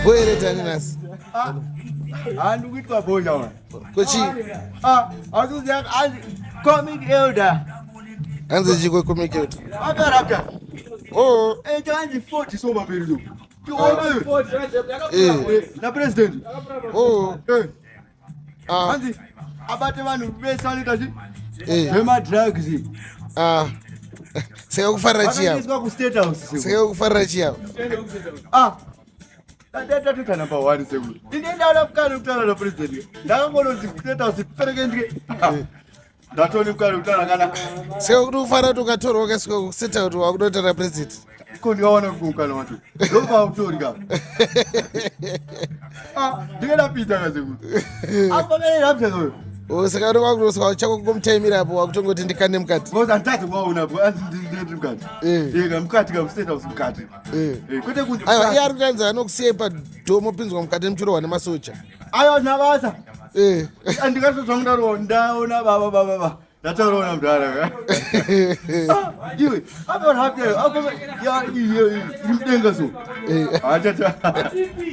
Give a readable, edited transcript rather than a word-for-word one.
Where Daninas? And we go boy down. Kochi. I do that. I coming elder. And the Jigo communicate. I got up. Oh, And the 40 so my baby. You want the president. oh, And about the one who raised on it. Hema drugs. Say over Farachia. Let's go to State House. Say over Farachia. That's the number one. In the end of Kutaura president. Now I'm going to State House. That's only Kutaura. Say over Farah to Kutaura, guess go sit out to our daughter represent. Could you want to go Kalatu? Look out to the get up, Peter. I'm going to Usakari wangu chakumtemira hapo wakutongotindika nemkati. Ngoza ntatu waona hapo mkati. Yega mkati ka state house mkati. Kwete kuti ayo iye ari kutanza anokusiye padomo pinzwa mukati nemuchuro nemasocha. Ayo nabasa. Andikatozongda ndaona baba. Ndataurona mudhara. Iwe apa hapo ya imdenga so. Acha